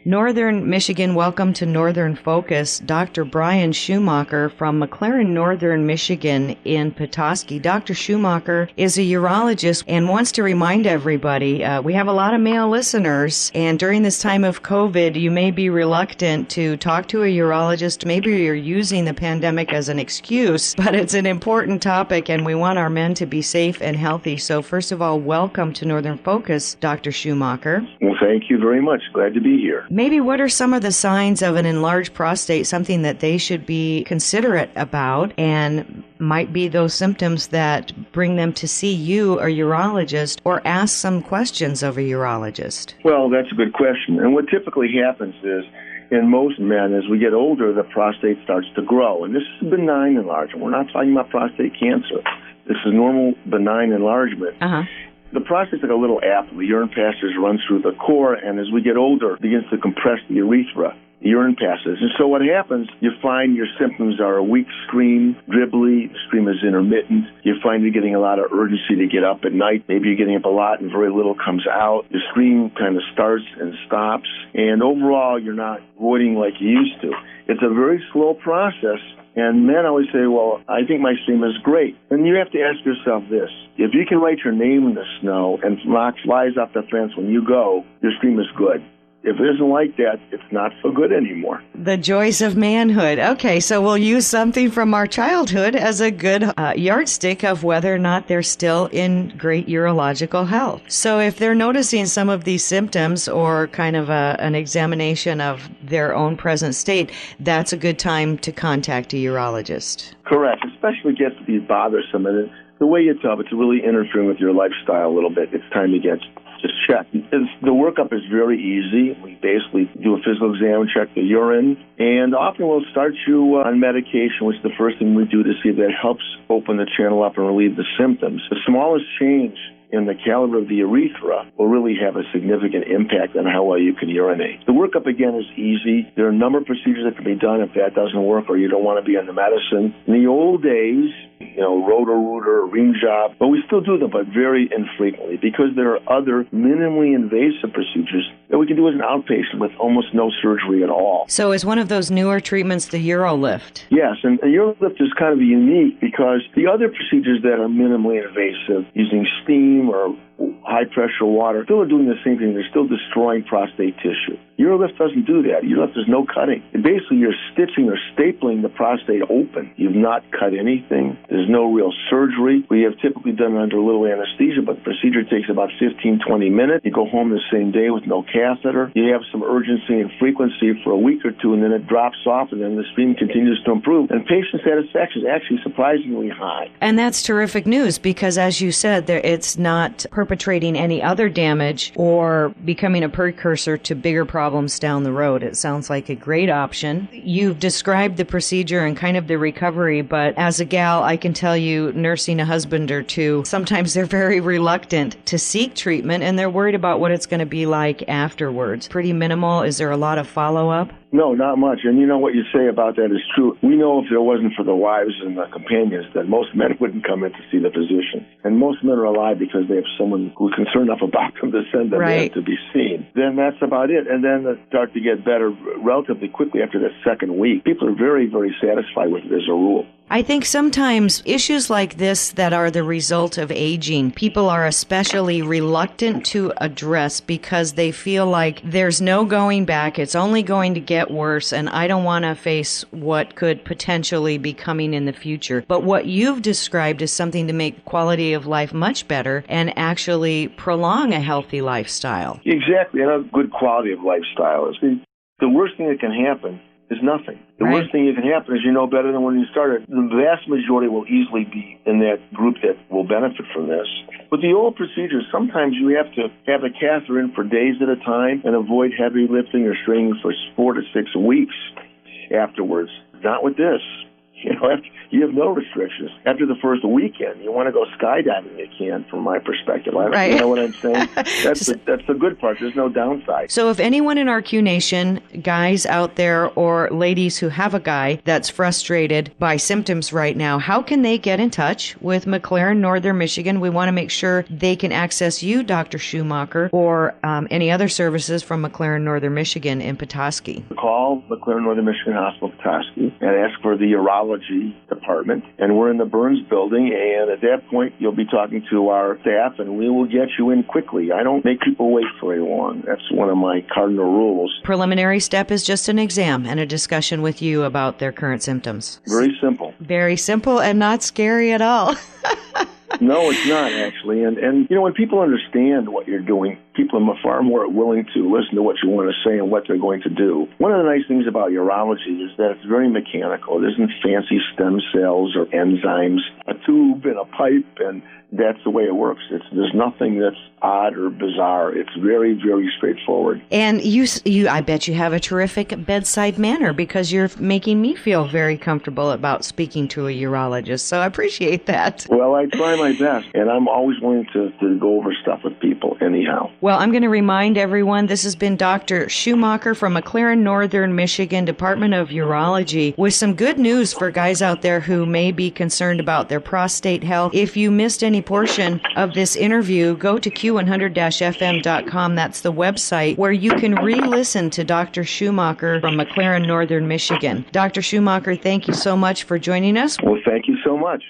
Northern Michigan, welcome to Northern Focus. Dr. Bryan Shumaker from McLaren Northern Michigan in Petoskey. Dr. Shumaker is a urologist and wants to remind everybody, we have a lot of male listeners, and during this time of COVID, you may be reluctant to talk to a urologist. Maybe you're using the pandemic as an excuse, but it's an important topic, and we want our men to be safe and healthy. So first of all, welcome to Northern Focus, Dr. Shumaker. Well, thank you very much. Glad to be here. Maybe what are some of the signs of an enlarged prostate, something that they should be considerate about, and might be those symptoms that bring them to see you, a urologist, or ask some questions of a urologist? Well, that's a good question. And what typically happens is, in most men, as we get older, the prostate starts to grow. And this is benign enlargement. We're not talking about prostate cancer. This is normal benign enlargement. The prostate's like a little apple. The urine passage runs through the core, and as we get older, it begins to compress the urethra. The urine passes. And so what happens, you find your symptoms are a weak stream, dribbly, the stream is intermittent. You find you're getting a lot of urgency to get up at night. Maybe you're getting up a lot and very little comes out. The stream kind of starts and stops. And overall, you're not voiding like you used to. It's a very slow process. And men always say, well, I think my stream is great. And you have to ask yourself this. If you can write your name in the snow and rock flies off the fence when you go, your stream is good. If it isn't like that, it's not so good anymore. The joys of manhood. Okay, so we'll use something from our childhood as a good yardstick of whether or not they're still in great urological health. So if they're noticing some of these symptoms or kind of an examination of their own present state, that's a good time to contact a urologist. Correct, especially if it gets to be bothersome. And the way you tell, it's really interfering with your lifestyle a little bit. It's time to get just checked. The workup is very easy. We basically do a physical exam, check the urine, and often we'll start you on medication, which is the first thing we do to see if that helps open the channel up and relieve the symptoms. The smallest change in the caliber of the urethra will really have a significant impact on how well you can urinate. The workup, again, is easy. There are a number of procedures that can be done if that doesn't work or you don't want to be on the medicine. In the old days, Roto-Rooter, Ring Job, but we still do them, but very infrequently because there are other minimally invasive procedures that we can do as an outpatient with almost no surgery at all. So is one of those newer treatments the Urolift? Yes, and Urolift is kind of unique because the other procedures that are minimally invasive, using steam or high-pressure water, still are doing the same thing. They're still destroying prostate tissue. Urolift doesn't do that. Urolift, there's no cutting. Basically, you're stitching or stapling the prostate open. You've not cut anything. There's no real surgery. We have typically done it under a little anesthesia, but the procedure takes about 15, 20 minutes. You go home the same day with no catheter. You have some urgency and frequency for a week or two, and then it drops off, and then the stream continues to improve. And patient satisfaction is actually surprisingly high. And that's terrific news because, as you said, it's not perpetrating any other damage or becoming a precursor to bigger problems down the road. It sounds like a great option. You've described the procedure and kind of the recovery, but as a gal, I can tell you, nursing a husband or two, sometimes they're very reluctant to seek treatment and they're worried about what it's going to be like afterwards. Pretty minimal. Is there a lot of follow-up? No, not much. And what you say about that is true. We know if there wasn't for the wives and the companions that most men wouldn't come in to see the physician. And most men are alive because they have someone who's concerned enough about them to send them in to be seen. Then that's about it. And then they start to get better relatively quickly after the second week. People are very, very satisfied with it as a rule. I think sometimes issues like this that are the result of aging, people are especially reluctant to address because they feel like there's no going back, it's only going to get worse, and I don't want to face what could potentially be coming in the future. But what you've described is something to make quality of life much better and actually prolong a healthy lifestyle. Exactly, and a good quality of lifestyle. The worst thing that can happen is nothing. The worst thing that can happen is you know better than when you started. The vast majority will easily be in that group that will benefit from this. With the old procedures, sometimes you have to have a catheter in for days at a time and avoid heavy lifting or straining for 4 to 6 weeks afterwards. Not with this. You have no restrictions. After the first weekend, you want to go skydiving, you can, from my perspective. Right. You know what I'm saying? That's the good part. There's no downside. So if anyone in our Q Nation, guys out there or ladies who have a guy that's frustrated by symptoms right now, how can they get in touch with McLaren Northern Michigan? We want to make sure they can access you, Dr. Shumaker, or any other services from McLaren Northern Michigan in Petoskey. Call McLaren Northern Michigan Hospital, Petoskey, and ask for the urology department. And we're in the Burns building, and at that point, you'll be talking to our staff, and we will get you in quickly. I don't make people wait very long. That's one of my cardinal rules. Preliminary step is just an exam and a discussion with you about their current symptoms. Very simple. Very simple and not scary at all. No, it's not, actually. And when people understand what you're doing, people are far more willing to listen to what you want to say and what they're going to do. One of the nice things about urology is that it's very mechanical. It isn't fancy stem cells or enzymes, a tube and a pipe, and that's the way it works. There's nothing that's odd or bizarre. It's very, very straightforward. And I bet you have a terrific bedside manner, because you're making me feel very comfortable about speaking to a urologist. So I appreciate that. Well, I try my best, and I'm always willing to go over stuff with people anyhow. Well, I'm going to remind everyone, this has been Dr. Shumaker from McLaren Northern Michigan Department of Urology, with some good news for guys out there who may be concerned about their prostate health. If you missed any portion of this interview, go to q100-fm.com. That's the website where you can re-listen to Dr. Shumaker from McLaren Northern Michigan. Dr. Shumaker, thank you so much for joining us. Well, thank you so much.